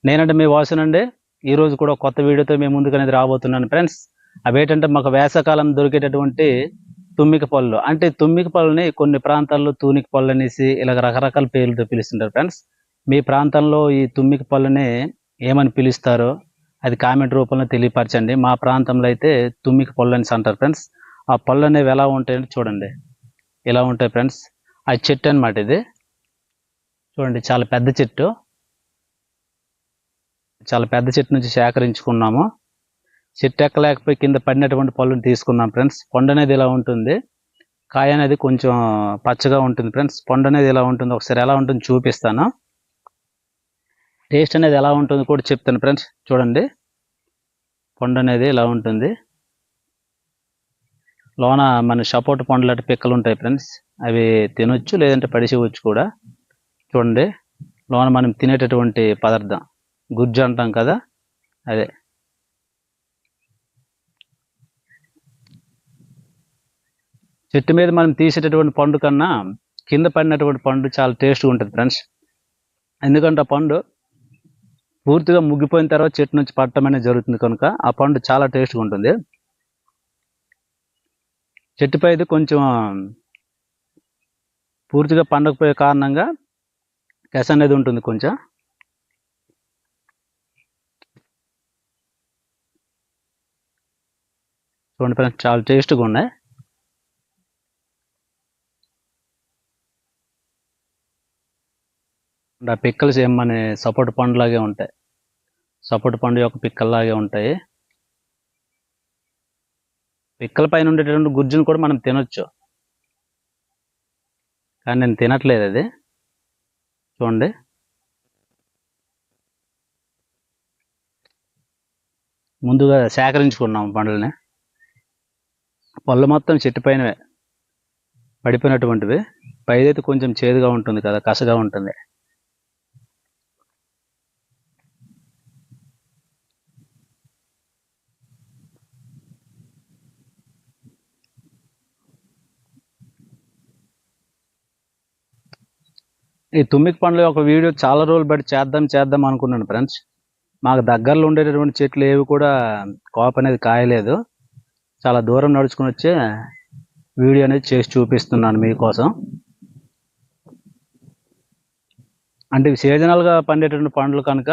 నేనంటే మీ వాసునండి. ఈరోజు కూడా కొత్త వీడియోతో మేము ముందుకు అనేది రాబోతున్నాను ఫ్రెండ్స్. అవేంటంటే మాకు వేసవకాలం దొరికేటటువంటి తుమ్మిక పళ్ళు. అంటే తుమ్మిక పళ్ళని కొన్ని ప్రాంతాల్లో తూనిక పళ్ళు అనేసి ఇలాగ రకరకాల పేర్లతో పిలుస్తుంటారు ఫ్రెండ్స్. మీ ప్రాంతంలో ఈ తుమ్మిక పళ్ళని ఏమని పిలుస్తారో అది కామెంట్ రూపంలో తెలియపరచండి. మా ప్రాంతంలో అయితే తుమ్మిక పళ్ళు అనేసి అంటారు ఫ్రెండ్స్. ఆ పళ్ళు అనేవి ఎలా ఉంటాయంటే చూడండి, ఇలా ఉంటాయి ఫ్రెండ్స్. ఆ చెట్టు అన్నమాట ఇది. చూడండి, చాలా పెద్ద చెట్టు. చాలా పెద్ద చెట్టు నుంచి సేకరించుకున్నాము. చెట్టు ఎక్కలేకపోయి కింద పడినటువంటి పళ్ళుని తీసుకున్నాం ఫ్రెండ్స్. పండు అనేది ఇలా ఉంటుంది, కాయ అనేది కొంచెం పచ్చగా ఉంటుంది ఫ్రెండ్స్. పండు అనేది ఇలా ఉంటుంది, ఒకసారి ఎలా ఉంటుంది చూపిస్తాను. టేస్ట్ అనేది ఎలా ఉంటుంది కూడా చెప్తాను ఫ్రెండ్స్. చూడండి, పండు అనేది ఇలా ఉంటుంది. లోన మన సపోటా పండు లాంటి పిక్కలు ఉంటాయి ఫ్రెండ్స్. అవి తినొచ్చు, లేదంటే పడిసేవచ్చు కూడా. చూడండి, లోన మనం తినేటటువంటి పదార్థం గుజ్జు అంటాం కదా, అదే. చెట్టు మీద మనం తీసేటటువంటి పండు కన్నా కింద పడినటువంటి పండు చాలా టేస్ట్గా ఉంటుంది ఫ్రెండ్స్. ఎందుకంటే ఆ పండు పూర్తిగా ముగ్గిపోయిన తర్వాత చెట్టు నుంచి పట్టడం అనేది జరుగుతుంది కనుక ఆ పండు చాలా టేస్ట్గా ఉంటుంది. చెట్టుపై ఇది కొంచెం పూర్తిగా పండకపోయే కారణంగా కస అనేది ఉంటుంది కొంచెం. చూడండి ఫ్రెండ్స్, చాలా టేస్ట్గా ఉన్నాయి. ఆ పిక్కల్స్ ఏమని సపోటా పండు లాగే ఉంటాయి. సపోటా పండు యొక్క పిక్కల్లాగే ఉంటాయి. పిక్కల పైన ఉండేటటువంటి గుజ్జును కూడా మనం తినొచ్చు, కానీ నేను తినట్లేదు అది. చూడండి, ముందుగా సేకరించుకున్నాం పండ్లని. పళ్ళు మొత్తం చెట్టు పైన పడిపోయినటువంటివి. పైదైతే కొంచెం చేదుగా ఉంటుంది కదా, కసగా ఉంటుంది. ఈ తుమ్మిక పండ్ల యొక్క వీడియో చాలా రోజులు బట్టి చేద్దాం అనుకున్నాను ఫ్రెండ్స్. మాకు దగ్గరలో ఉండేటటువంటి చెట్లు ఏవి కూడా కాపు అనేది కాయలేదు. చాలా దూరం నడుచుకుని వచ్చి వీడియో అనేది చేసి చూపిస్తున్నాను మీకోసం. అంటే ఇవి సీజనల్గా పండేటువంటి పండ్లు కనుక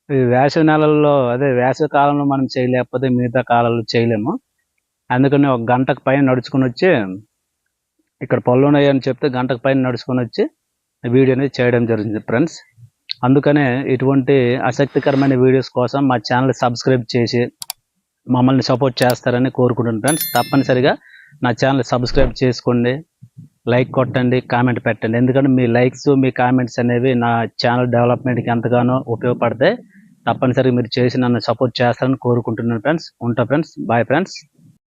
ఈ వేసవి నెలల్లో, అదే వేసవి కాలంలో మనం చేయలేకపోతే మిగతా కాలంలో చేయలేము. అందుకని ఒక గంటకు పైన నడుచుకుని వచ్చి ఇక్కడ పళ్ళు ఉన్నాయని చెప్తే గంటకు పైన నడుచుకొని వచ్చి వీడియో అనేది చేయడం జరుగుతుంది ఫ్రెండ్స్. అందుకనే ఇటువంటి ఆసక్తికరమైన వీడియోస్ కోసం మా ఛానల్ సబ్స్క్రైబ్ చేసి మమ్మల్ని సపోర్ట్ చేస్తారని కోరుకుంటున్నాను ఫ్రెండ్స్. తప్పనిసరిగా నా ఛానల్ సబ్స్క్రైబ్ చేసుకోండి, లైక్ కొట్టండి, కామెంట్ పెట్టండి. ఎందుకంటే మీ లైక్స్, మీ కామెంట్స్ అనేవి నా ఛానల్ డెవలప్మెంట్కి ఎంతగానో ఉపయోగపడతాయి. తప్పనిసరిగా మీరు చేసి నన్ను సపోర్ట్ చేస్తారని కోరుకుంటున్నాను ఫ్రెండ్స్. ఉంటా ఫ్రెండ్స్, బాయ్ ఫ్రెండ్స్.